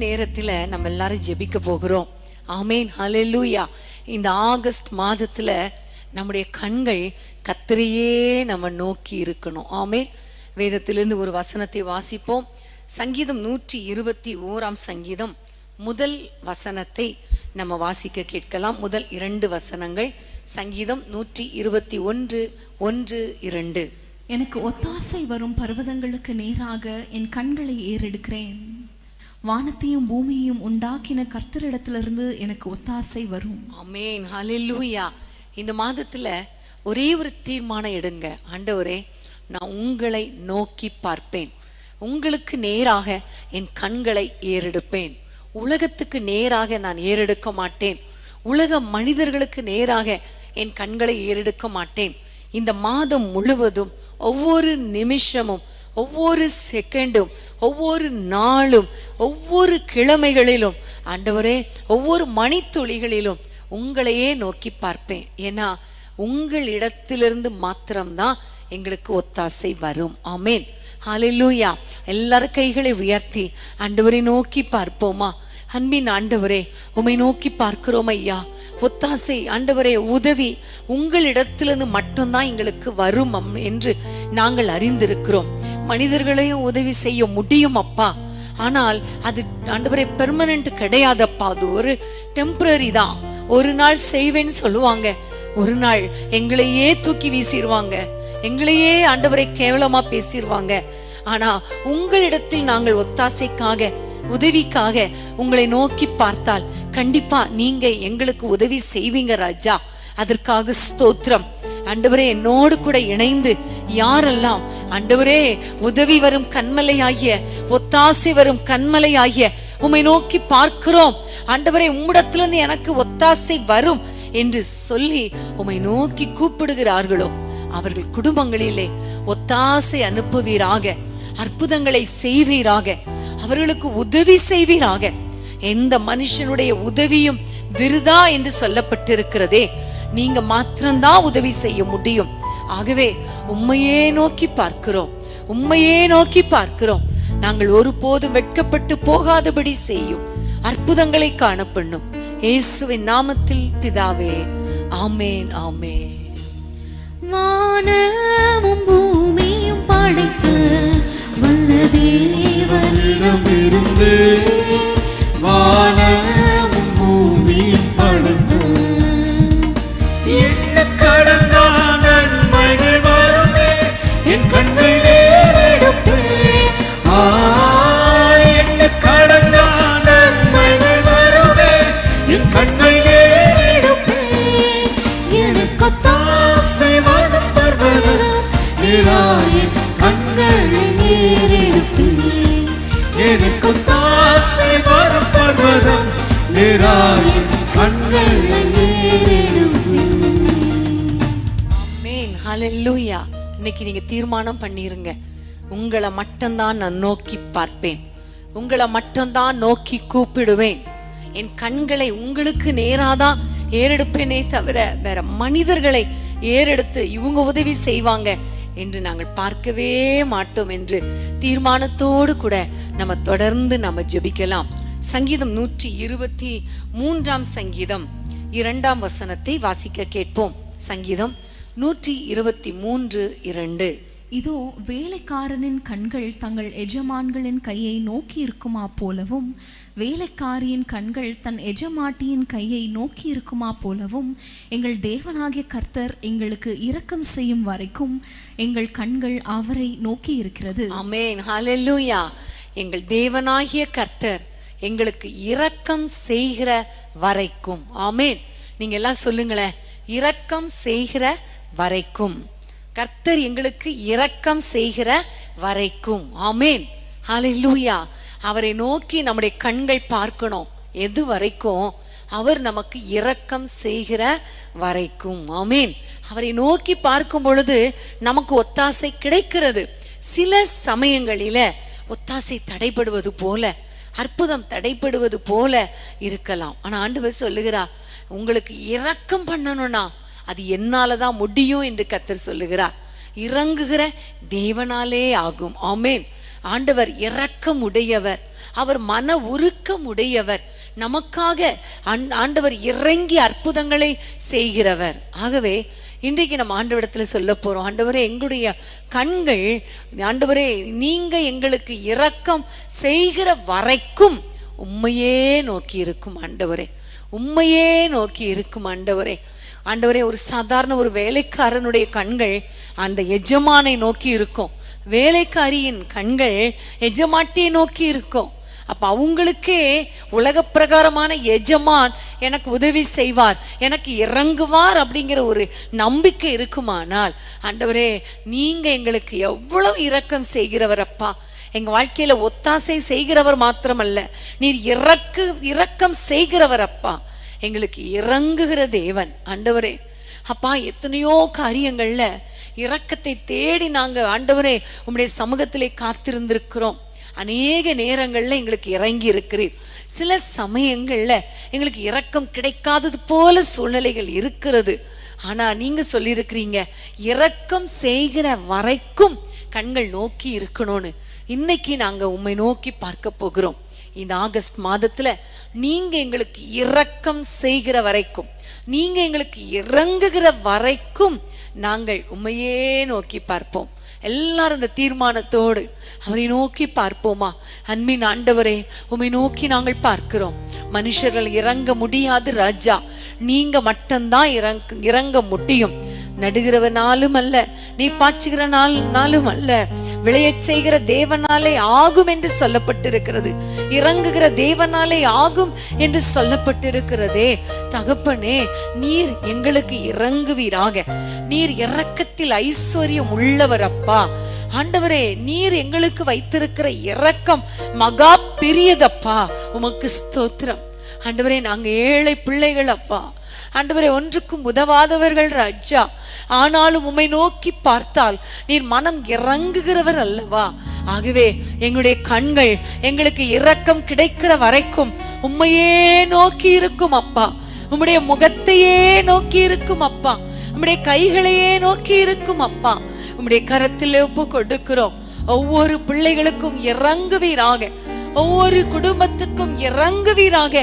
நேரத்துல நம்ம எல்லாரும் ஜெபிக்க போகிறோம். ஆமேன், ஹல்லேலூயா. இந்த ஆகஸ்ட் மாதத்துல நம்முடைய கண்கள் கர்த்தரையே நம்ம நோக்கி இருக்கணும். ஆமேன். வேதத்திலிருந்து ஒரு வசனத்தை வாசிப்போம். சங்கீதம் 121 சங்கீதம் முதல் வசனத்தை நம்ம வாசிக்க கேட்கலாம். முதல் 2 வசனங்கள். சங்கீதம் 121 1 2. எனக்கு ஒத்தாசை வரும் பர்வதங்களுக்கு நேராக என் கண்களை ஏறெடுக்கிறேன். வானத்தையும் பூமியையும் உண்டாக்கின கர்த்தரிடத்திலிருந்து எனக்கு ஒத்தாசை வரும். ஆமென், ஹல்லேலூயா. இந்த மாதத்துல ஒரே ஒரு தீர்மானம் எடுங்க. ஆண்டவரே, நான் உங்களை நோக்கி பார்ப்பேன். உங்களுக்கு நேராக என் கண்களை ஏறெடுப்பேன். உலகத்துக்கு நேராக நான் ஏறெடுக்க மாட்டேன். உலக மனிதர்களுக்கு நேராக என் கண்களை ஏறெடுக்க மாட்டேன். இந்த மாதம் முழுவதும் ஒவ்வொரு நிமிஷமும், ஒவ்வொரு செகண்டும், ஒவ்வொரு நாளும், ஒவ்வொரு கிழமைகளிலும், ஆண்டவரே, ஒவ்வொரு மணித்துளிகளிலும் உங்களையே நோக்கி பார்ப்பேன். ஏன்னா உங்களிடத்திலிருந்து மாத்திரம்தான் எங்களுக்கு ஒத்தாசை வரும். ஆமேன், ஹல்லேலூயா. எல்லாரும் கைகளை உயர்த்தி ஆண்டவரை நோக்கி பார்ப்போமா? அன்பின் ஆண்டவரே, உம்மை நோக்கி பார்க்கிறோம் ஐயா. ஒத்தாசை, ஆண்டவரே, உதவி உங்களிடத்திலிருந்து மட்டும்தான் எங்களுக்கு வரும் என்று நாங்கள் அறிந்திருக்கிறோம். மனிதர்களையும் உதவி செய்ய முடியும் அப்பா, ஆனால் அது ஆண்டவரே பெர்மனன்ட் கிடையாதப்பா. அது ஒரு டெம்பரரி தான். ஒரு நாள் செய்வேன்னு சொல்லுவாங்க, ஒரு நாள் எங்களையே தூக்கி வீசிடுவாங்க, எங்களையே ஆண்டவரை கேவலமா பேசிடுவாங்க. ஆனா உங்களிடத்தில் நாங்கள் ஒத்தாசைக்காக, உதவிக்காக உங்களை நோக்கி பார்த்தால் கண்டிப்பா நீங்க எங்களுக்கு உதவி செய்வீங்க ராஜா. அதற்காக ஸ்தோத்திரம். ஆண்டவரே, என்னோடு கூட இணைந்து யாரெல்லாம் ஆண்டவரே உதவி வரும் கண்மலையாகிய, ஒத்தாசை வரும் கண்மலையாகிய உம்மை நோக்கி பார்க்கிறோம் ஆண்டவரே, உம்மிடத்திலிருந்து எனக்கு ஒத்தாசை வரும் என்று சொல்லி உம்மை நோக்கி கூப்பிடுகிறார்களோ அவர்கள் குடும்பங்களிலே ஒத்தாசை அனுப்புவீராக, அற்புதங்களை செய்வீராக, அவர்களுக்கு உதவி செய்வீராக. எந்த மனுஷனுடைய உதவியும் விருதா என்று சொல்லப்பட்டிருக்கிறதே, நீங்க மாத்திரம்தான் உதவி செய்ய முடியும். ஆகவே உம்மையே நோக்கி பார்க்கிறோம், உம்மையே நோக்கி பார்க்கிறோம். நாங்கள் ஒருபோதும் வெட்கப்பட்டு போகாதபடி செய்யும், அற்புதங்களை காணப்பண்ணும். இயேசுவின் நாமத்தில் பிதாவே, ஆமேன், ஆமேன். வானமும் பூமியும் படைத்த வல்ல தேவனிடமிருந்து, வானமும் பூமியும் படைத்த என்ன கடந்தா நன்மைகள் வருமே, என் கண்கள் ஏறெடுப்பேன். என்ன கடந்தா நன்மைகள் வருமே, என் கண்கள் ஏறெடுப்பேன். எனக்கு ஒத்தாசை வரும் பர்வதம் என் கண்களை ஏறெடுப்பேன். எனக்கு ஒத்தாசை வரும் பர்வதம் என் கண்களை ஏறெடுப்பேன். ஆமென், ஹல்லேலூயா. இன்னைக்கு நீங்க தீர்மானம் பண்ணிருங்க, உங்களை மட்டும்தான் நான் நோக்கி பார்ப்பேன், உங்களை மட்டும்தான் நோக்கி கூப்பிடுவேன். என் கண்களை உங்களுக்கு நேராதான் ஏறெடுப்பேனே தவிர வேற மனிதர்களை ஏறெடுத்து இவங்க உதவி செய்வாங்க என்று நாங்கள் பார்க்கவே மாட்டோம் என்று தீர்மானத்தோடு கூட நம்ம தொடர்ந்து நம்ம ஜெபிக்கலாம். சங்கீதம் 123 சங்கீதம் 2 வசனத்தை வாசிக்க கேட்போம். சங்கீதம் 123 2. இதோ வேலைக்காரனின் கண்கள் தங்கள் எஜமான்களின் கையை நோக்கி இருக்குமா போலவும், வேலைக்காரியின் கண்கள் தன் எஜமாட்டியின் கையை நோக்கி இருக்குமா போலவும், எங்கள் தேவனாகிய கர்த்தர் எங்களுக்கு இரக்கம் செய்யும் வரைக்கும் எங்கள் கண்கள் அவரை நோக்கி இருக்கிறது. ஆமென், ஹல்லேலூயா. எங்கள் தேவனாகிய கர்த்தர் எங்களுக்கு இரக்கம் செய்கிற வரைக்கும். ஆமென். நீங்க எல்லாம் சொல்லுங்களேன், இரக்கம் செய்கிற வரைக்கும். கர்த்தர் எங்களுக்கு இரக்கம் செய்கிற வரைக்கும். ஆமென், ஹல்லேலூயா. அவரை நோக்கி நம்முடைய கண்கள் பார்க்கணும். எது வரைக்கும்? அவர் நமக்கு இரக்கம் செய்கிற வரைக்கும். ஆமென். அவரை நோக்கி பார்க்கும் பொழுது நமக்கு ஒத்தாசை கிடைக்கிறது. சில சமயங்களில ஒத்தாசை தடைபடுவது போல, அற்புதம் தடைபடுவது போல இருக்கலாம். ஆனா ஆண்டவர் சொல்லுகிறார், உங்களுக்கு இரக்கம் பண்ணணும்னா அது என்னாலதான் முடியும் என்று கர்த்தர் சொல்லுகிறார். இறங்குகிற தேவனாலே ஆகும். ஆமென். ஆண்டவர் இரக்கம் உடையவர், அவர் மன உருக்கம் உடையவர், நமக்காக ஆண்டவர் இறங்கி அற்புதங்களை செய்கிறவர். ஆகவே இன்றைக்கு நம்ம ஆண்டவரிடத்துல சொல்ல போறோம், ஆண்டவரே எங்களுடைய கண்கள், ஆண்டவரே நீங்க எங்களுக்கு இரக்கம் செய்கிற வரைக்கும் உம்மையே நோக்கி இருக்கும் ஆண்டவரே, உம்மையே நோக்கி இருக்கும் ஆண்டவரே. ஆண்டவரே, ஒரு சாதாரண ஒரு வேலைக்காரனுடைய கண்கள் அந்த எஜமானை நோக்கி இருக்கும், வேலைக்காரியின் கண்கள் எஜமாட்டியை நோக்கி இருக்கும். அப்ப அவங்களுக்கே உலக பிரகாரமான எஜமான் எனக்கு உதவி செய்வார், எனக்கு இறங்குவார் அப்படிங்கிற ஒரு நம்பிக்கை இருக்குமானால், ஆண்டவரே நீங்க எங்களுக்கு எவ்வளவு இரக்கம் செய்கிறவர் அப்பா. எங்க வாழ்க்கையில ஒத்தாசை செய்கிறவர் மாத்திரமல்ல, நீர் இரக்கம் செய்கிறவர் அப்பா, எங்களுக்கு இறங்குகிற தேவன் ஆண்டவரே. அப்பா, எத்தனையோ காரியங்கள்ல இரக்கத்தை தேடி நாங்க ஆண்டவரே உம்முடைய சமூகத்திலே காத்திருந்திருக்கிறோம். அநேக நேரங்கள்ல எங்களுக்கு இறங்கி இருக்கிறீர். சில சமயங்கள்ல எங்களுக்கு இரக்கம் கிடைக்காதது போல சூழ்நிலைகள் இருக்கிறது. ஆனா நீங்க சொல்லியிருக்கிறீங்க, இரக்கம் செய்கிற வரைக்கும் கண்கள் நோக்கி இருக்கணும்னு. இன்னைக்கு நாங்க உம்மை நோக்கி பார்க்க போகிறோம். இந்த ஆகஸ்ட் மாதத்துல நீங்க எங்களுக்கு இரக்கம் செய்கிற வரைக்கும், நீங்க எங்களுக்கு இறங்குகிற வரைக்கும் நாங்கள் உம்மையே நோக்கி பார்ப்போம். எல்லாரும் இந்த தீர்மானத்தோடு அவரை நோக்கி பார்ப்போமா? அன்பின் ஆண்டவரே, உம்மை நோக்கி நாங்கள் பார்க்கிறோம். மனுஷர்கள் இறங்க முடியாது ராஜா, நீங்க மட்டும்தான் இறங்க முடியும். நடுகிறவனாலும் அல்ல, நீ பாய்ச்சுகிறனாலும் அல்ல, விளையச் செய்கிற தேவனாலே ஆகும் என்று சொல்லப்பட்டிருக்கிறது. இறங்குகிற தேவனாலே ஆகும் என்று சொல்லப்பட்டிருக்கிறதே. தகப்பனே, நீர் எங்களுக்கு இறங்குவீராக. நீர் இரக்கத்தில் ஐஸ்வர்யம் உள்ளவர் அப்பா. ஆண்டவரே, நீர் எங்களுக்கு வைத்திருக்கிற இரக்கம் மகா பெரியதப்பா. உமக்கு ஸ்தோத்திரம் ஆண்டவரே. நாங்க ஏழை பிள்ளைகள் அப்பா. ஆண்டவரே, ஒன்றுக்கும் உதவாதவர்கள் ராஜா. ஆனாலும் உம்மை நோக்கி பார்த்தால் நீர் மனம் இறங்குகிறவர் அல்லவா. ஆகவே எங்களுடைய கண்கள் எங்களுக்கு இரக்கம் கிடைக்கிற வரைக்கும் உம்மையே நோக்கி இருக்கும் அப்பா. உம்முடைய முகத்தையே நோக்கி இருக்கும் அப்பா. உம்முடைய கைகளையே நோக்கி இருக்கும் அப்பா. உம்முடைய கரத்தில் ஒப்பு கொடுக்கிறோம். ஒவ்வொரு பிள்ளைகளுக்கும் இறங்குவீராக, ஒவ்வொரு குடும்பத்துக்கும் இறங்குவீராக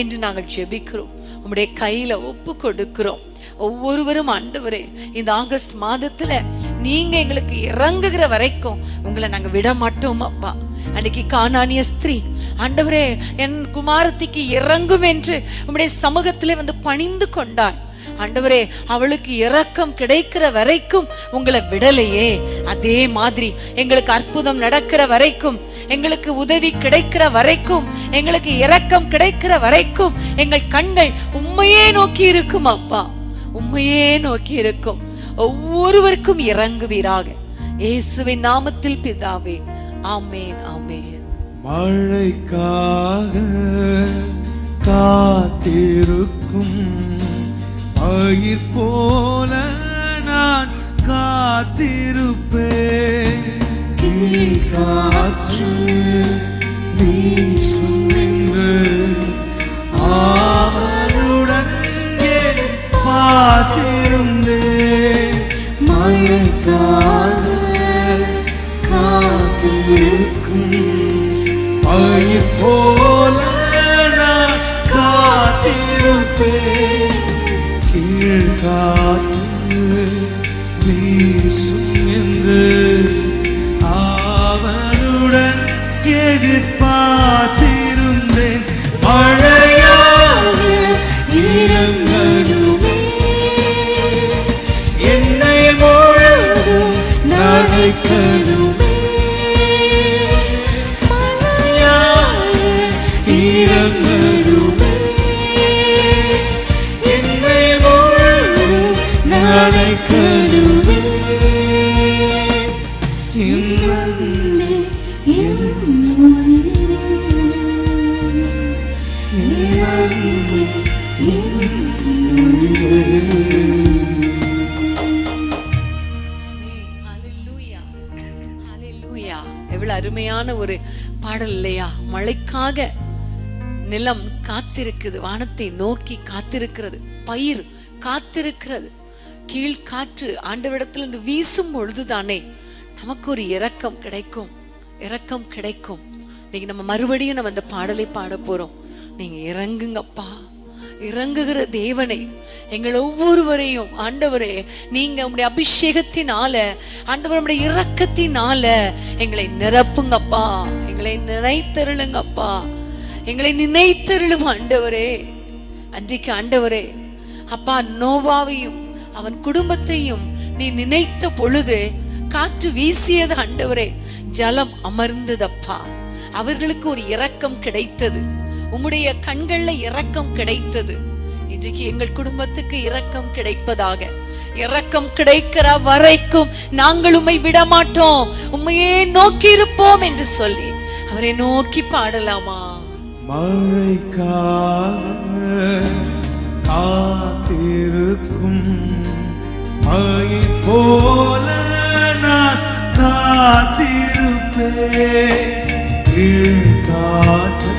என்று நாங்கள் ஜெபிக்கிறோம். உம்முடைய கையில ஒப்பு கொடுக்கிறோம். ஒவ்வொருவரும் ஆண்டவரே, இந்த ஆகஸ்ட் மாதத்துல நீங்க எங்களுக்கு இறங்குகிற வரைக்கும் உங்களை நாங்க விட மாட்டோம் அப்பா. அன்னைக்கு கானானிய ஸ்திரீ ஆண்டவரே என் குமாரத்திக்கு இறங்கும் என்று உம்முடைய சமூகத்திலே வந்து பணிந்து கொண்டாள். ஆண்டவரே, அவளுக்கு இரக்கம் கிடைக்கிற வரைக்கும் உங்களை விடலையே. அதே மாதிரி எங்களுக்கு அற்புதம் நடக்கிற வரைக்கும், எங்களுக்கு உதவி கிடைக்கிற வரைக்கும், எங்களுக்கு இரக்கம் கிடைக்கிற வரைக்கும் எங்கள் கண்கள் உம்மையே நோக்கி இருக்கும் அப்பா. உம்மையே நோக்கி இருக்கும். ஒவ்வொருவருக்கும் இறங்குவீராக. இயேசுவின் நாமத்தில் பிதாவே, ஆமென், ஆமென். மழைக்காக காத்திருக்கும் பயிர் போல நான் காத்திருப்பேன். காற்று வீசும் என்று ஆவலுடன் காத்திருந்தேன். மழைக்காக காத்திருக்கும் பயிர் போல நான் காத்திருப்பேன். காற்று வீசும் என்று ஆவலுடன் எதிர்பார்த்திருந்தேன். மழையாக இறங்கணுமே, என்னை முழுதும் நனைக்கணுமே. மழையாக இறங்கணுமே, நனைக்கணுமே. எவ்வளவு அருமையான ஒரு பாடல் இல்லையா? மழைக்காக நிலம் காத்திருக்குது, வானத்தை நோக்கி காத்திருக்கிறது, பயிர் காத்திருக்கிறது. கீழ் காற்று ஆண்டவரிடத்திலிருந்து வீசும் பொழுதுதானே நமக்கு ஒரு இரக்கம் கிடைக்கும். இரக்கம் கிடைக்கும். இன்னைக்கு நம்ம மறுபடியும் நம்ம அந்த பாடலை பாட போறோம். நீங்க இறங்குங்கப்பா, இறங்குகிற தேவனை, எங்கள் ஒவ்வொருவரையும் ஆண்டவரே நீங்க உங்களுடைய அபிஷேகத்தினால, ஆண்டவர் உங்களுடைய இரக்கத்தினால எங்களை நிரப்புங்கப்பா, எங்களை நினைத்தருளுங்கப்பா, எங்களை நினைத்தருளும் ஆண்டவரே. அன்றைக்கு ஆண்டவரே அப்பா நோவாவையும் அவன் குடும்பத்தையும் நீ நினைத்த பொழுது காற்று வீசியது ஆண்டவரே, ஜலம் அமர்ந்ததப்பா, அவர்களுக்கு ஒரு இரக்கம் கிடைத்தது, உம்முடைய கண்கள்ல இரக்கம் கிடைத்தது. இன்றைக்கு எங்கள் குடும்பத்துக்கு இரக்கம் கிடைப்பதாக. இரக்கம் கிடைக்கிற வரைக்கும் நாங்கள் உம்மை விட மாட்டோம், உம்மையே நோக்கி இருப்போம் என்று சொல்லி அவரை நோக்கி பாடலாமா? மழைக்காக காத்திருக்கும் மயில் போல நான் காத்திருப்பேன். காற்று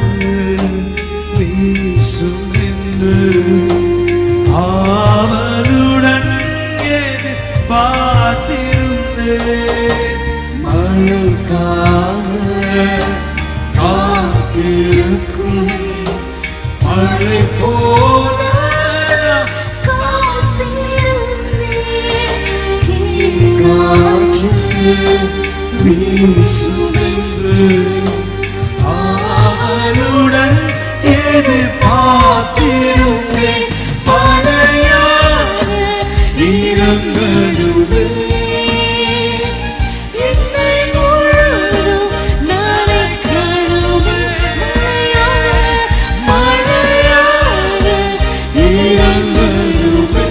வீசும் என்று ஆவலுடன் பார்த்திருந்தேன். மழைக்காக காத்திருக்கும் மழை போல ஆவலுடன் எதிர்பார்த்திருப்பேன். பலையாக இரங்கலுமே என்னை முழுதும் நனைக்கணுமே. மழையாக இரங்கலுமே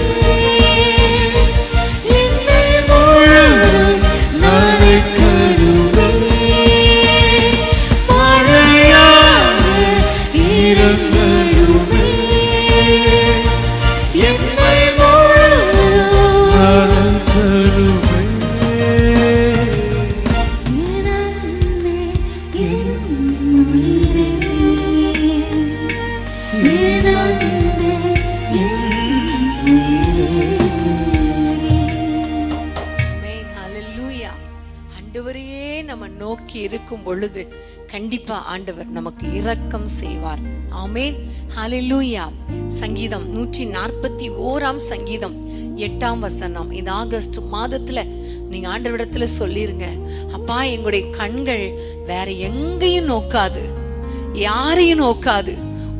என்னை முழுதும் நனைக்கணுமே. மழையாக இரங்கலுமே என்னை முழுதும் நனைக்கணுமே. ஆமென், ஹல்லேலூயா. ஆண்டவரையே நம்ம நோக்கி இருக்கும் பொழுது கண்டிப்பா ஆண்டவர் நமக்கு இரக்கம் செய்வார். ஆமென், ஹல்லேலூயா. சங்கீதம் 141 சங்கீதம் 8 வசனம். இந்த ஆகஸ்ட் மாதத்துல நீங்க ஆண்டவரிடத்துல சொல்லிருங்க, அப்பா எங்களுடைய கண்கள் வேற எங்கேயும் நோக்காது, யாரையும் நோக்காது,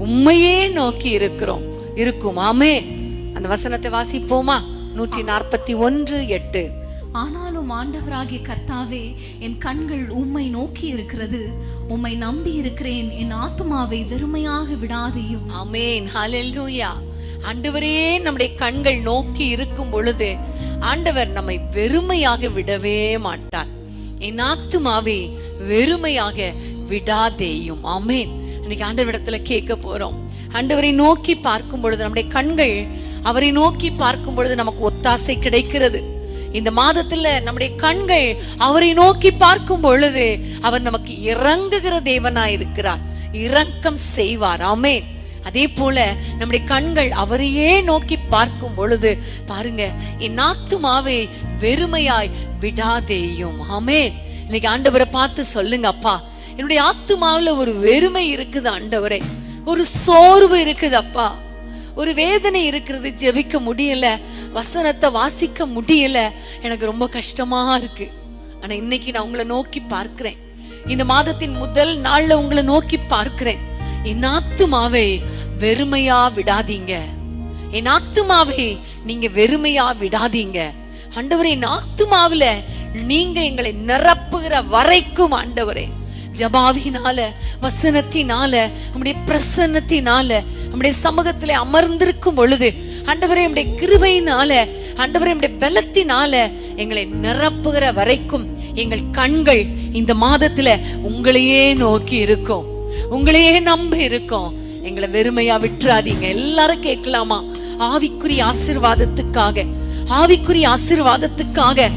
உம்மையே நோக்கி இருக்கும். ஆமென். அந்த வசனத்தை வாசிப்போமா? 141:8. ஆனாலும் ஆண்டவராகிய கர்த்தாவே, என் கண்கள் உம்மை நோக்கி இருக்கிறது, உம்மை நம்பி இருக்கிறேன், என் ஆத்துமாவை வெறுமையாக விடாதேயும். ஆமென், ஹல்லேலூயா. ஆண்டவரே நம்முடைய கண்கள் நோக்கி இருக்கும் பொழுது ஆண்டவர் நம்மை வெறுமையாக விடவே மாட்டார். என் ஆத்துமாவை வெறுமையாக விடாதேயும். ஆமென். இன்னைக்கு ஆண்டவரிடத்துல கேட்க போறோம். ஆண்டவரை நோக்கி பார்க்கும் பொழுது நம்முடைய கண்கள் அவரை நோக்கி பார்க்கும் பொழுது நமக்கு ஒத்தாசை கிடைக்கிறது. இந்த மாதத்துல நம்முடைய கண்கள் அவரை நோக்கி பார்க்கும் பொழுது அவர் நமக்கு இறங்குகிற தேவனாய் இருக்கிறார், இரக்கம் செய்வார். ஆமென். அதே போல நம்முடைய கண்கள் அவரையே நோக்கி பார்க்கும் பொழுது பாருங்க, என் ஆத்துமாவை வெறுமையாய் விடாதேயும். ஆமென். இன்னைக்கு ஆண்டவரை பார்த்து சொல்லுங்க, அப்பா என்னுடைய ஆத்துமாவுல ஒரு வெறுமை இருக்குது ஆண்டவரே, ஒரு சோர்வு இருக்குது அப்பா, ஒரு வேதனை இருக்கிறது, ஜெபிக்க முடியல, வசனத்தை வாசிக்க முடியல, எனக்கு ரொம்ப கஷ்டமா இருக்கு. ஆனா இன்னைக்கு நான் உங்களை நோக்கி பார்க்கிறேன், இந்த மாதத்தின் முதல் நாள்ல உங்களை நோக்கி பார்க்கிறேன். என் ஆத்துமாவை வெறுமையா விடாதீங்க, என் ஆத்துமாவை நீங்க வெறுமையா விடாதீங்க ஆண்டவரே. என் ஆத்துமாவில நீங்க எங்களை நிரப்புகிற வரைக்கும் ஆண்டவரே, ஜபாவினால, வசனத்தினால, நம்முடைய பிரசன்னத்தினால, நம்முடைய சமூகத்திலே அமர்ந்திருக்கும் பொழுது ஆண்டவரே, நம்முடைய கிருபையினால, ஆண்டவரே நம்முடைய பலத்தினால எங்களை நிரப்புகிற வரைக்கும் எங்கள் கண்கள் இந்த மாதத்துல உங்களையே நோக்கி இருக்கும், உங்களையே நம்பி இருக்கும். எங்களை வெறுமையா விட்டுறாதீங்க. எல்லாரும் கேட்கலாமா? ஆவிக்குரிய ஆசீர்வாதத்துக்காக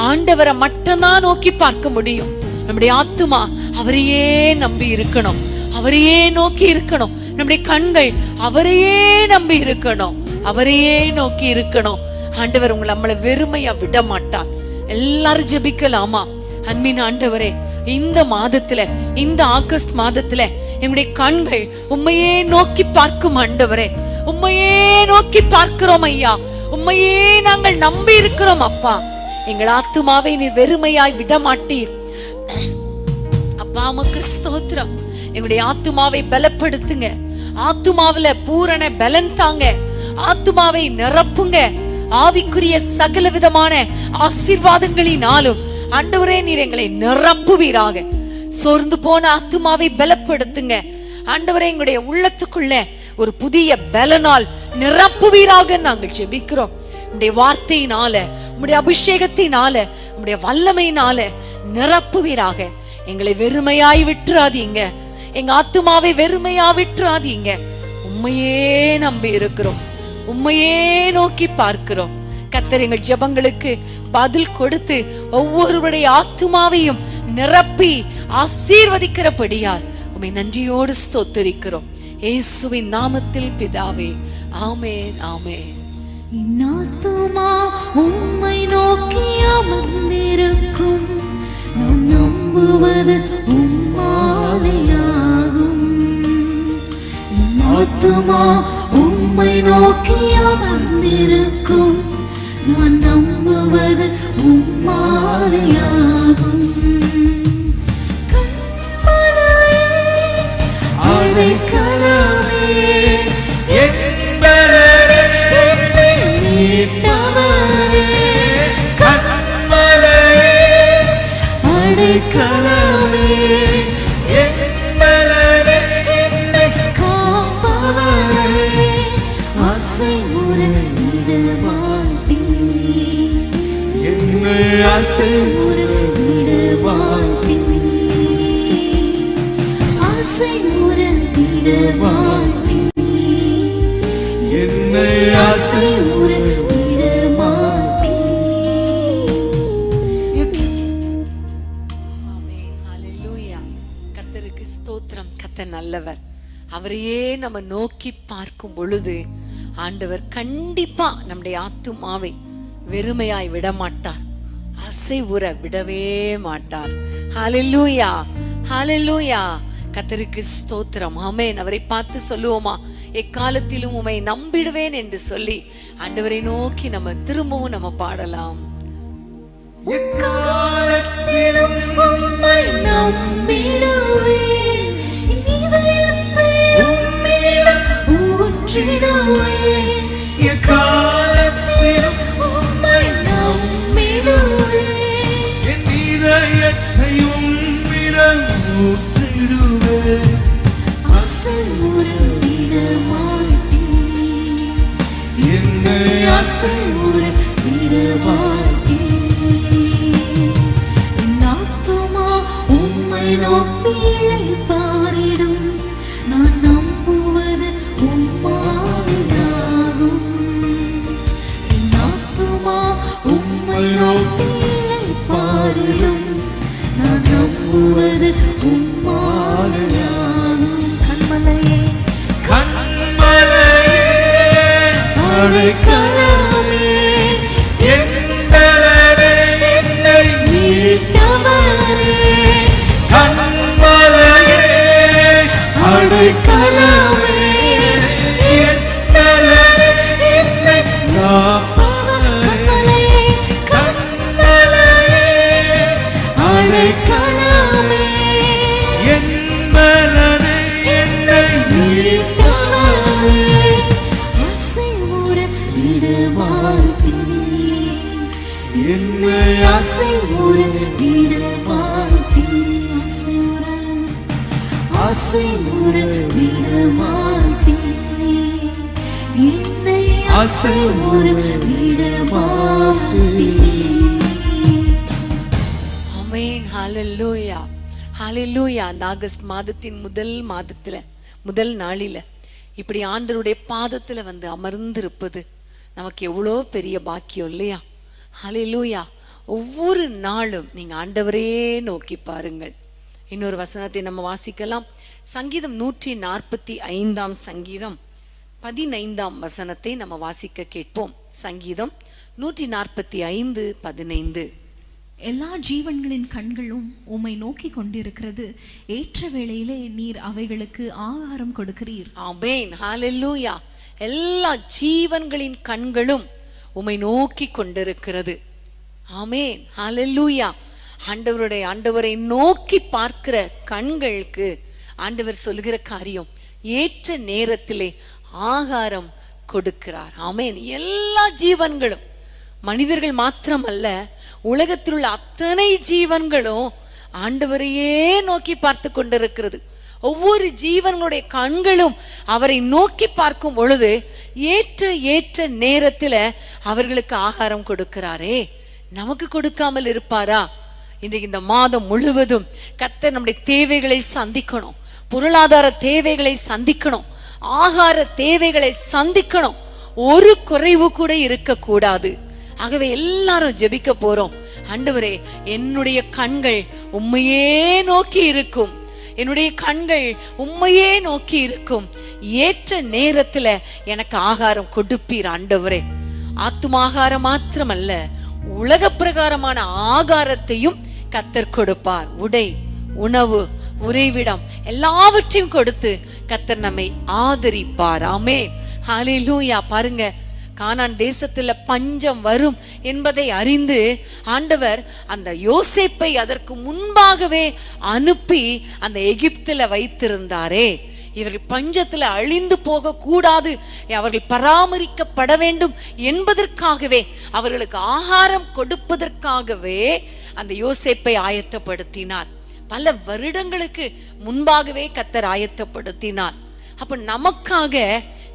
ஆண்டவரை மட்டும்தான் நோக்கி பார்க்க முடியும். நம்முடைய ஆத்துமா அவரையே நம்பி இருக்கணும், அவரையே நோக்கி இருக்கணும். நம்முடைய கண்கள் அவரையே நம்பி இருக்கணும், அவரையே நோக்கி இருக்கணும். ஆண்டவர் உங்களை நம்மளை வெறுமையா விட மாட்டார். எல்லாரும் ஜெபிக்கலாமா? அன்பின் ஆண்டவரே, இந்த மாதத்துல, இந்த ஆகஸ்ட் மாதத்துல எங்களுடைய கண்கள் உம்மையே நோக்கி பார்க்கும் ஆண்டவரே. உம்மையே நோக்கி பார்க்கிறோம் ஐயா. உம்மையே நாங்கள் நம்பி இருக்கிறோம் அப்பா. எங்கள் ஆத்துமாவை நீர் வெறுமையாய் விட மாட்டீர் அப்பா. உமக்கு ஸ்தோத்திரம். எங்களுடைய ஆத்துமாவை பலப்படுத்துங்க. ஆத்துமாவில பூரண பலன் தாங்க. ஆத்துமாவை நிரப்புங்க. ஆவிக்குரிய சகல விதமான ஆசீர்வாதங்களினாலும் ஆண்டவரே நீர் எங்களை நிரப்புவீராக. சோர்ந்து போன ஆத்துமாவை பலப்படுத்துங்க ஆண்டவரே. எங்களுடைய உள்ளத்துக்குள்ள ஒரு புதிய பலனால் நிரப்புவீராக நாங்கள் ஜெபிக்கிறோம். உம்முடைய வார்த்தையினால, உம்முடைய அபிஷேகத்தினால, உம்முடைய வல்லமையினால நிரப்புவீராக. எங்களை வெறுமையாய் விட்டுறாதீங்க. எங்க ஆத்துமாவை வெறுமையா விட்டுறாதீங்க. உம்மையே நம்பி இருக்கிறோம். உம்மையே நோக்கி பார்க்கிறோம். கர்த்தர் எங்கள் ஜெபங்களுக்கு பதில் கொடுத்து ஒவ்வொருவருடைய ஆத்துமாவையும் நிரப்பி ஆசீர்வதிக்கிறபடியால் உம்மை நன்றியோடு ஸ்தோத்திரிக்கிறோம். இயேசுவின் நாமத்தில் பிதாவே, ஆமென், ஆமென். என் ஆத்துமா உம்மை நோக்கி அமர்ந்திருக்கும். நான் நம்புவது உம்மாலேயாகும். என் ஆத்துமா உம்மை நோக்கி அமர்ந்திருக்கும். நான் நம்புவது உம்மாலேயாகும். அடைக்கலமே என் பலனே, என்னை மீட்டவரே. கன்மலையே அடைக்கலமே என் பலனே, என்னை காப்பவரே, அசைவுற விடமாட்டீர். என்னை அசைவுற விடமாட்டீர். அசைவுற விடமாட்டீர். என்னை அசைவுற விடமாட்டீர். ஆமென், ஹல்லேலூயா. கர்த்தருக்கு ஸ்தோத்திரம். கர்த்தர் நல்லவர். அவரையே நம்ம நோக்கி பார்க்கும் பொழுது ஆண்டவர் கண்டிப்பா நம்முடைய ஆத்துமாவை வெறுமையாய் விட மாட்டார். அசைவுற விடவே மாட்டார். ஹல்லேலூயா, ஹல்லேலூயா. கர்த்தருக்கு ஸ்தோத்திரம். ஆமென். அவரை பார்த்து சொல்லுவோமா, எக்காலத்திலும் உம்மை நம்பிடுவேன் என்று சொல்லி ஆண்டவரை நோக்கி நம்ம திரும்பவும் நம்ம பாடலாம். எக்காலத்திலும் உம்மை நம்பிடுவேன். இதயத்தை உம்மிடம் ஊற்றிடுவேன். எக்காலத்திலும் உம்மை நம்பிடுவேன். என் இதயத்தை உம்மிடம் ஊற்றிடுவேன். அசைவுற விடமாட்டீர். என்னை அசைவுற விடமாட்டீர். என் ஆத்துமா உம்மை நோக்கி இளைப்பாறிடும். நான் நம்புவது உம்மாலேயாகும். என் ஆத்துமா உம்மை நோக்கி இளைப்பாறிடும். நான் நம்புவது உம்மாலேயாகும். கண்மலையே, கன்மலையே அடைக்கலமே என் பலனே, என்னை மீட்டவரே, கன்மலையே அடைக்கலமே என் பலனே, என்னை காப்பவரே. கன்மலையே அடைக்கலமே என் பலனே, என்னை மீட்டவரே, அசைவுற விடமாட்டீர். என்னை அசைவுற விடமாட்டீர். அசைவுற விடமாட்டீர். என்னை அசைவுற விடமாட்டீர். ஆமென், ஹல்லேலூயா, ஹல்லேலூயா. அந்த ஆகஸ்ட் மாதத்தின் முதல் நாளில இப்படி ஆண்டவருடைய பாதத்துல வந்து அமர்ந்திருப்பது நமக்கு எவ்வளோ பெரிய பாக்கியம் இல்லையா? ஹல்லேலூயா. ஒவ்வொரு நாளும் நீங்க ஆண்டவரே நோக்கி பாருங்கள். இன்னொரு வசனத்தை நம்ம வாசிக்கலாம். சங்கீதம் 145 சங்கீதம் 15 வசனத்தை நம்ம வாசிக்க கேட்போம். சங்கீதம் 145:15. எல்லா ஜீவன்களின் கண்களும் உம்மை நோக்கி கொண்டிருக்கிறது. ஏற்ற வேளையிலே நீர் அவைகளுக்கு ஆகாரம் கொடுக்கிறீர். ஆமென். ஹalleluya. எல்லா ஜீவன்களின் கண்களும் உம்மை நோக்கி கொண்டிருக்கிறது. ஆமென். ஹalleluya. ஆண்டவரை நோக்கி பார்க்கிற கண்களுக்கு ஆண்டவர் சொல்லுகிற காரியம், ஏற்ற நேரத்திலே ஆகாரம் கொடுக்கிறார். ஆமென். எல்லா ஜீவன்களும், மனிதர்கள் மாத்திரமல்ல, உலகத்தில் உள்ள அத்தனை ஜீவன்களும் ஆண்டவரையே நோக்கி பார்த்து கொண்டிருக்கிறது. ஒவ்வொரு ஜீவன்களுடைய கண்களும் அவரை நோக்கி பார்க்கும் பொழுது ஏற்ற நேரத்தில் அவர்களுக்கு ஆகாரம் கொடுக்கிறாரே, நமக்கு கொடுக்காமல் இருப்பாரா? இன்றைக்கு இந்த மாதம் முழுவதும் கர்த்தர் நம்முடைய தேவைகளை சந்திக்கணும், பொருளாதார தேவைகளை சந்திக்கணும், ஆகார தேவைகளை சந்திக்கணும். ஒரு குறைவு கூட இருக்கக்கூடாது. ஆகவே எல்லாரும் ஜெபிக்க போறோம். ஆண்டவரே, என்னுடைய கண்கள் உம்மையே நோக்கி இருக்கும், என்னுடைய கண்கள் உம்மையே நோக்கி இருக்கும். ஏற்ற நேரத்துல எனக்கு ஆகாரம் கொடுப்பீர் ஆண்டவரே. ஆத்துமாகாரம் மாத்திரமல்ல, உலக பிரகாரமான ஆகாரத்தையும் கர்த்தர் கொடுப்பார். உடை, உணவு, உறைவிடம் எல்லாவற்றையும் கொடுத்து கர்த்தர் நம்மை ஆதரிப்பார். ஆமென். ஹalleluya. பாருங்க, கானான் தேசத்துல பஞ்சம் வரும் என்பதை அறிந்து ஆண்டவர் அந்த யோசேப்பை அதற்கு முன்பாகவே அனுப்பி அந்த எகிப்துல வைத்திருந்தாரே. இவர்கள் பஞ்சத்துல அழிந்து போக கூடாது, அவர்கள் பராமரிக்கப்பட வேண்டும் என்பதற்காகவே, அவர்களுக்கு ஆகாரம் கொடுப்பதற்காகவே அந்த யோசேப்பை ஆயத்தப்படுத்தினார். பல வருடங்களுக்கு முன்பாகவே கர்த்தர் ஆயத்தப்படுத்தினார். அப்ப நமக்காக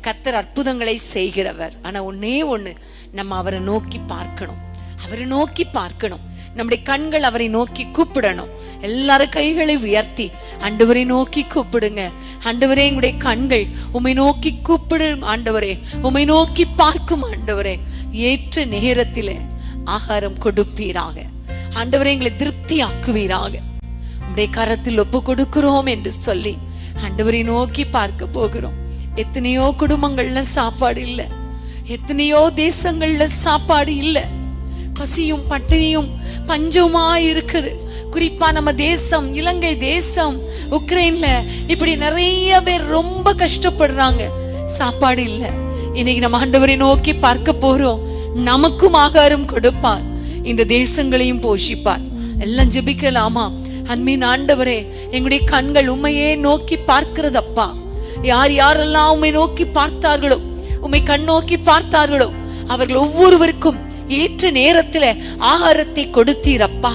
கர்த்தர் அற்புதங்களை செய்கிறவர். ஆனா ஒண்ணே ஒண்ணு, நம்ம அவரை நோக்கி பார்க்கணும், அவரை நோக்கி பார்க்கணும். நம்முடைய கண்கள் அவரை நோக்கி கூப்பிடணும். எல்லாரும் கைகளை உயர்த்தி ஆண்டவரை நோக்கி கூப்பிடுங்க. ஆண்டவரே, எங்களுடைய கண்கள் உம்மை நோக்கி கூப்பிடும் ஆண்டவரே, உம்மை நோக்கி பார்க்கும் ஆண்டவரே. ஏற்ற நேரத்திலே ஆகாரம் கொடுப்பீராக ஆண்டவரே, எங்களை திருப்தி ஆக்குவீராக. உம்முடைய கரத்தில் ஒப்பு கொடுக்கிறோம் என்று சொல்லி ஆண்டவரை நோக்கி பார்க்க போகிறோம். எத்தனையோ குடும்பங்கள்ல சாப்பாடு இல்ல, எத்தனையோ தேசங்கள்ல சாப்பாடு இல்ல, பசியும் பட்டினியும் பஞ்சமா இருக்குது. குறிப்பா நம்ம தேசம், இலங்கை தேசம், உக்ரைன்ல இப்படி நிறைய பேர் ரொம்ப கஷ்டப்படுறாங்க, சாப்பாடு இல்ல. இன்னைக்கு நம்ம ஆண்டவரை நோக்கி பார்க்க போறோம். நமக்கும் ஆகாரம் கொடுப்பார், இந்த தேசங்களையும் போஷிப்பார். எல்லாம் ஜெபிக்கலாமா? அன்பின் ஆண்டவரே, எங்களுடைய கண்கள் உம்மையே நோக்கி பார்க்கிறதப்பா. யார் யாரெல்லாம் உம்மை நோக்கி பார்த்தார்களோ, உம்மை கண் நோக்கி பார்த்தார்களோ, அவர்கள் ஒவ்வொருவருக்கும் ஏற்ற நேரத்துல ஆகாரத்தை கொடுத்தீரப்பா.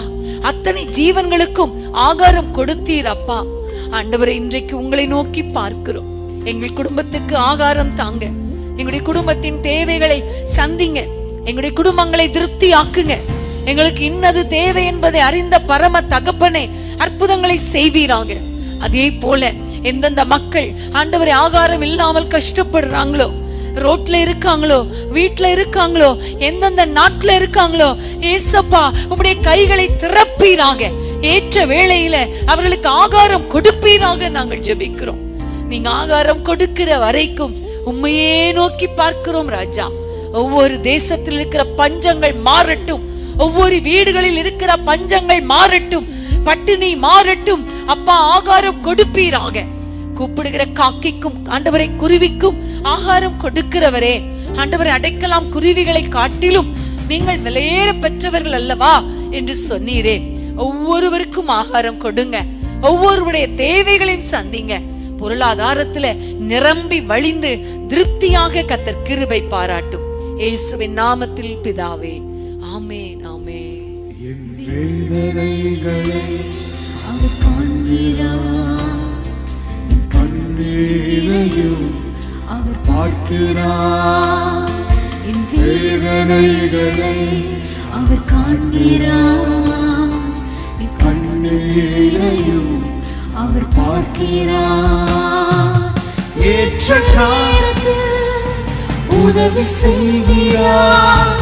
அத்தனை ஜீவன்களுக்கும் ஆகாரம் கொடுத்தீரப்பா. ஆண்டவரே, இன்றைக்கு உங்களை நோக்கி பார்க்கிறோம். எங்கள் குடும்பத்துக்கு ஆகாரம் தாங்க, எங்களுடைய குடும்பத்தின் தேவைகளை சந்திங்க, எங்களுடைய குடும்பங்களை திருப்தி ஆக்குங்க. எங்களுக்கு இன்னது தேவை என்பதை அறிந்த பரம தகப்பனே, அற்புதங்களை செய்வீராங்க. அதே போல எந்தெந்த மக்கள் ஆண்டவரே ஆகாரம் இல்லாமல் கஷ்டப்படுறாங்களோ, ரோட்ல இருக்காங்களோ, வீட்டுல இருக்காங்களோ, எந்தெந்த நாட்டுல இருக்காங்களோ, ஏசப்பா உம்முடைய கைகளை திறப்பீராக. ஏற்ற வேளையில அவர்களுக்கு ஆகாரம் கொடுப்பீராக நாங்கள் ஜெபிக்கிறோம். நீங்க ஆகாரம் கொடுக்கிற வரைக்கும் உம்மையே நோக்கி பார்க்கிறோம் ராஜா. ஒவ்வொரு தேசத்தில் இருக்கிற பஞ்சங்கள் மாறட்டும், ஒவ்வொரு வீடுகளில் இருக்கிற பஞ்சங்கள் மாறட்டும், பட்டினி மாறட்டும். அப்பா, ஆகாரம் கொடுப்பீராக. கூப்பிடுகிற காக்கைக்கும் ஆண்டவரை, குருவிக்கும் ஆகாரம் கொடுக்கிறவரே ஆண்டவரை, அடைக்கலாம் குருவிகளை காட்டிலும் நீங்கள் விலையேற பெற்றவர்கள் அல்லவா என்று சொன்னீரே. ஒவ்வொருவருக்கும் ஆகாரம் கொடுங்க, ஒவ்வொருவருடைய தேவைகளையும் சந்திங்க. பொருளாதாரத்துல நிரம்பி வழிந்து திருப்தியாக கர்த்தர் கிருபை பாராட்டும். இயேசுவின் நாமத்தில் பிதாவே, ஆமென், ஆமென். என் வேதனைகளை அவர் காண்கிறார், கண்ணீரையும் அவர் பார்க்கிறார். என் வேதனைகளை அவர் காண்கிறார், கண்ணீரையும் அவர் பார்க்கிறார். ஏற்ற நேரத்தில் உதவி செய்கிறார்,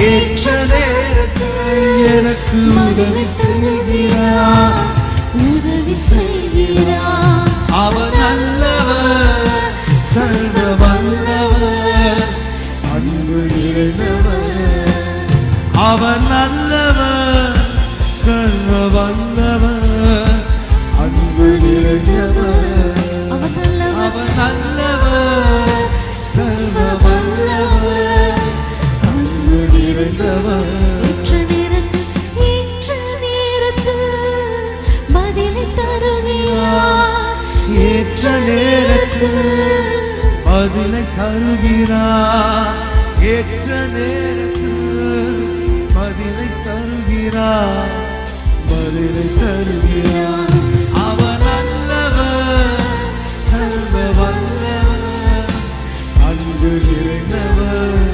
ஏற்ற நேரத்தில் எனக்கு உதவி செய்கிறார், உதவி செய்கிறார். அவர் நல்லவர், சர்வ வல்லவர், அன்பு நிறைந்தவர். அவர் நல்லவர், நிறைந்தவர், அவர் நல்லவர், அவர் நல்லவர், சர்வ வல்லவர், அன்பு நிறைந்தவர். ஏற்ற நேரத்தில் பதிலை தருகிறார், ஏற்ற நேரத்தில் பதிலை தருகிறார், பதிலை தருகிறார். அவர் நல்லவர், சர்வ வல்லவர், அன்பு நிறைந்தவர்.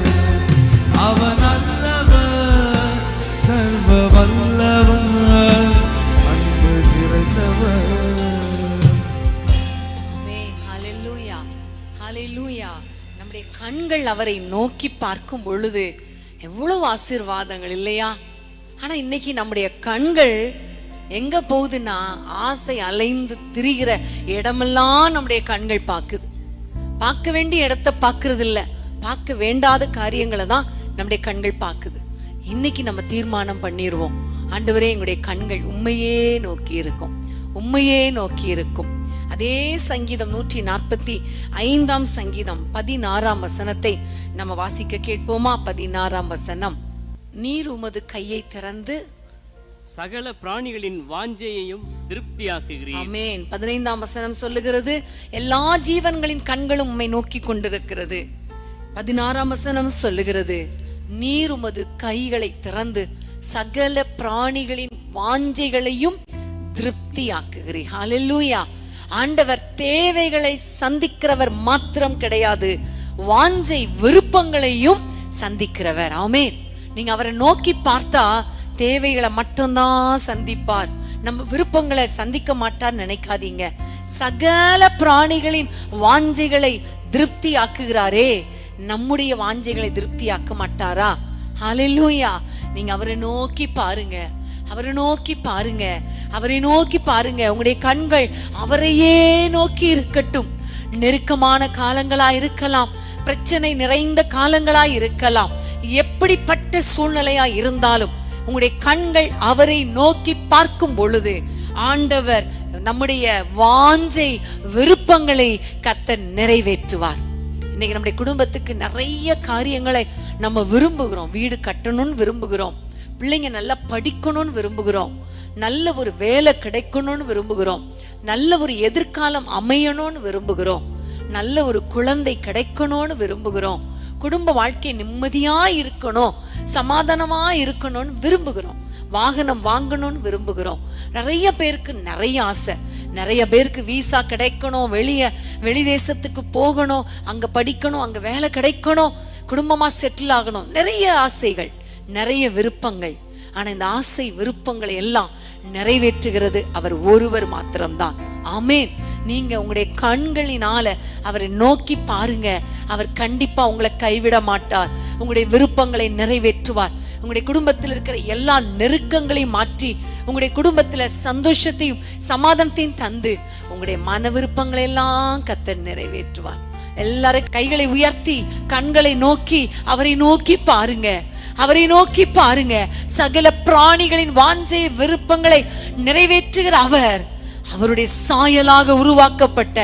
அவர் நல்லவர், சர்வ வல்லவர், அன்பு நிறைந்தவர். நம்முடைய கண்கள் அவரை நோக்கி பார்க்கும் பொழுது எவ்வளவு ஆசீர்வாதங்கள் இல்லையா? ஆனா இன்னைக்கு நம்முடைய கண்கள் எங்க போகுதுன்னா, ஆசை அலைந்து திரிகிற இடமெல்லாம் நம்முடைய கண்கள் பார்க்குது. பார்க்க வேண்டிய இடத்தை பார்க்கறது இல்ல, பார்க்க வேண்டாத காரியங்களை தான் நம்முடைய கண்கள் பார்க்குது. இன்னைக்கு நம்ம தீர்மானம் பண்ணிடுவோம், ஆண்டவரே எங்களுடைய கண்கள் உண்மையே நோக்கி இருக்கும், உண்மையே நோக்கி இருக்கும். அதே சங்கீதம் 145 சங்கீதம் 16 வசனத்தை நம்ம வாசிக்க கேட்போமா? 16 வசனம். நீர் உமது கையை திறந்து சகல பிராணிகளின் வாஞ்சையையும் திருப்தியாக்குகிறீர். ஆமென். 15 வசனம் சொல்லுகிறது, எல்லா ஜீவன்களின் கண்களும் உம்மை நோக்கி கொண்டிருக்கிறது. 16 வசனம் சொல்லுகிறது, நீர் உமது கைகளை திறந்து சகல பிராணிகளின் வாஞ்சைகளையும் திருப்தியாக்குகிறீர். ஹல்லேலூயா. ஆண்டவர் தேவைகளை சந்திக்கிறவர் மாத்திரம் கிடையாது, வாஞ்சை விருப்பங்களையும் சந்திக்கிறவர். ஆமென். நீங்க அவரை நோக்கி பார்த்தா தேவைகளை மட்டும்தான் சந்திப்பார், நம்ம விருப்பங்களை சந்திக்க மாட்டார் நினைக்காதீங்க. சகல பிராணிகளின் வாஞ்சைகளை திருப்தி ஆக்குகிறாரே, நம்முடைய வாஞ்சைகளை திருப்தி ஆக்க மாட்டாரா? ஹல்லேலூயா. நீங்க அவரை நோக்கி பாருங்க, அவரை நோக்கி பாருங்க, அவரை நோக்கி பாருங்க. உங்களுடைய கண்கள் அவரையே நோக்கி இருக்கட்டும். நெருக்கமான காலங்களா இருக்கலாம், பிரச்சனை நிறைந்த காலங்களா இருக்கலாம், எப்படிப்பட்ட சூழ்நிலையா இருந்தாலும் உங்களுடைய கண்கள் அவரை நோக்கி பார்க்கும் பொழுது ஆண்டவர் நம்முடைய வாஞ்சை விருப்பங்களை கர்த்தர் நிறைவேற்றுவார். இன்னைக்கு நம்முடைய குடும்பத்துக்கு நிறைய காரியங்களை நம்ம விரும்புகிறோம். வீடு கட்டணும்னு விரும்புகிறோம், பிள்ளைங்க நல்லா படிக்கணும்னு விரும்புகிறோம், நல்ல ஒரு வேலை கிடைக்கணும்னு விரும்புகிறோம், நல்ல ஒரு எதிர்காலம் அமையணும்னு விரும்புகிறோம், நல்ல ஒரு குழந்தை கிடைக்கணும்னு விரும்புகிறோம், குடும்ப வாழ்க்கை நிம்மதியா இருக்கணும், சமாதானமா இருக்கணும்னு விரும்புகிறோம், வாகனம் வாங்கணும்னு விரும்புகிறோம். நிறைய பேருக்கு நிறைய ஆசை, நிறைய பேருக்கு விசா கிடைக்கணும், வெளி தேசத்துக்கு போகணும், அங்க படிக்கணும், அங்க வேலை கிடைக்கணும், குடும்பமா செட்டில் ஆகணும், நிறைய ஆசைகள், நிறைய விருப்பங்கள். ஆனா இந்த ஆசை விருப்பங்களை எல்லாம் நிறைவேற்றுகிறது அவர் ஒருவர் மாத்திரம்தான். ஆமென். நீங்க உங்களுடைய கண்களினால அவரை நோக்கி பாருங்க, அவர் கண்டிப்பா உங்களை கைவிட மாட்டார், உங்களுடைய விருப்பங்களை நிறைவேற்றுவார். உங்களுடைய குடும்பத்தில் இருக்கிற எல்லா நெருக்கங்களையும் மாற்றி உங்களுடைய குடும்பத்துல சந்தோஷத்தையும் சமாதானத்தையும் தந்து உங்களுடைய மன விருப்பங்களை எல்லாம் கர்த்தர் நிறைவேற்றுவார். எல்லாரும் கைகளை உயர்த்தி கண்களை நோக்கி அவரை நோக்கி பாருங்க, அவரை நோக்கி பாருங்க. சகல பிராணிகளின் வாஞ்சை விருப்பங்களை நிறைவேற்றுகிற அவர், அவருடைய சாயலாக உருவாக்கப்பட்ட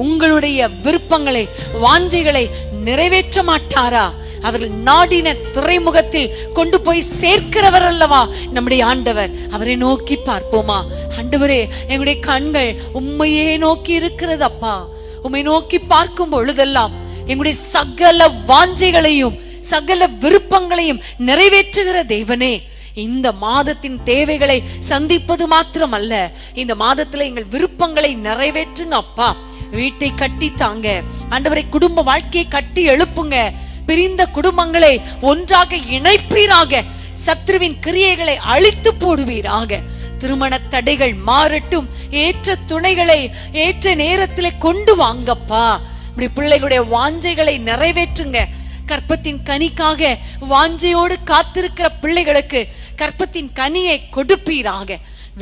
உங்களுடைய விருப்பங்களை வாஞ்சைகளை நிறைவேற்ற மாட்டாரா? அவர்கள் நாடின துறைமுகத்தில் கொண்டு போய் சேர்க்கிறவர் அல்லவா நம்முடைய ஆண்டவர். அவரை நோக்கி பார்ப்போமா? ஆண்டவரே, எங்களுடைய கண்கள் உம்மையே நோக்கி இருக்கிறது அப்பா. உம்மை நோக்கி பார்க்கும் பொழுதெல்லாம் எங்களுடைய சகல வாஞ்சைகளையும் சகல விருப்பங்களையும் நிறைவேற்றுகிற தேவனே, இந்த மாதத்தின் தேவைகளை சந்திப்பது மாத்திரம் அல்ல, இந்த மாதத்துல எங்கள் விருப்பங்களை நிறைவேற்றுங்க அப்பா. வீட்டை கட்டி தாங்க ஆண்டவரை, குடும்ப வாழ்க்கையை கட்டி எழுப்புங்க, பிரிந்த குடும்பங்களை ஒன்றாக இணைப்பீராக, சத்ருவின் கிரியைகளை அழித்து போடுவீராக. திருமண தடைகள் மாறட்டும், ஏற்ற துணைகளை ஏற்ற நேரத்திலே கொண்டு வாங்கப்பா. இப்படி பிள்ளைகளுடைய வாஞ்சைகளை நிறைவேற்றுங்க. கற்பத்தின் கனிக்காக வாஞ்சையோடு காத்திருக்கிற பிள்ளைகளுக்கு கற்பத்தின் கனியை கொடுப்பீராக.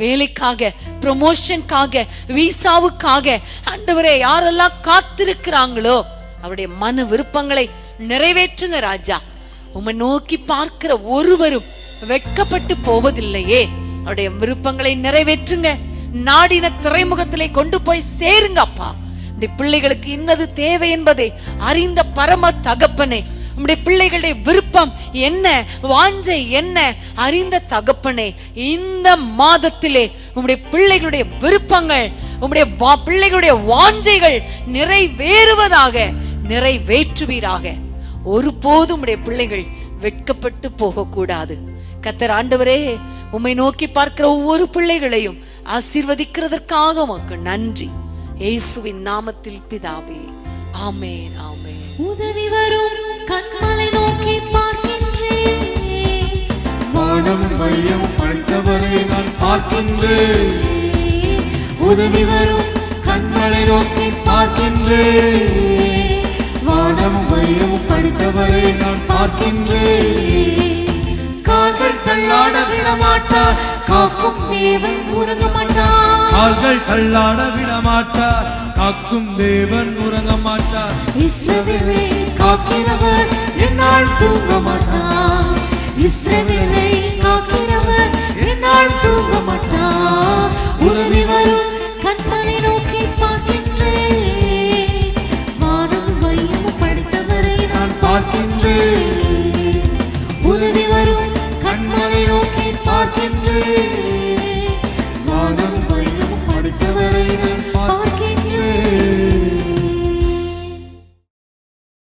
வேலைக்காக, ப்ரமோஷனுக்காக, விசாவுக்காக ஆண்டவரே, யாரெல்லாம் காத்திருக்கிறாங்களோ அவருடைய மன விருப்பங்களை நிறைவேற்றுங்க ராஜா. உம்மை நோக்கி பார்க்கிற ஒருவரும் வெட்கப்பட்டு போவதில்லையே. அவருடைய விருப்பங்களை நிறைவேற்றுங்க, நாடின துறைமுகத்திலே கொண்டு போய் சேருங்க அப்பா. உம்முடைய பிள்ளைகளுக்கு இன்னது தேவை என்பதை அறிந்த பரம தகப்பனே, உம்முடைய பிள்ளைகளுடைய விருப்பம் என்ன, வாஞ்சை என்ன அறிந்த தகப்பனே, இந்த மாதத்திலே உம்முடைய பிள்ளைகளுடைய விருப்பங்கள், உம்முடைய பிள்ளைகளுடைய வாஞ்சைகள் நிறைவேறுவதாக, நிறைவேற்றுவீராக. ஒருபோதும் உம்முடைய பிள்ளைகள் வெட்கப்பட்டு போகக்கூடாது. கர்த்தர் ஆண்டவரே, உம்மை நோக்கி பார்க்கிற ஒவ்வொரு பிள்ளைகளையும் ஆசீர்வதிக்கிறதற்காக உமக்கு நன்றி. இயேசுவின் நாமத்தில் பிதாவே, ஆமென், ஆமென். உதவி வரும் கண்களை நோக்கி பார்க்கின்றேன், வானம் மையம் படைத்தவரை நான் பார்க்கின்றேன். உதவி வரும் கண்களை நோக்கி பார்க்கின்றேன், வானம் மையம் படைத்தவரை நான் பார்க்கின்றேன். கால்கள் தள்ளாட விடமாட்டார், காக்கும் தேவன் உறங்க மாட்டார். கால்கள் தள்ளாட விடமாட்டார், காக்கும் தேவன் உறங்க மாட்டார். இஸ்ரவேலை காக்கிறவர் என்னால் தூங்க மாட்டார். இஸ்ரவேலை காக்கிறவர் என்னால் தூங்க மாட்டார். உதவி வரும்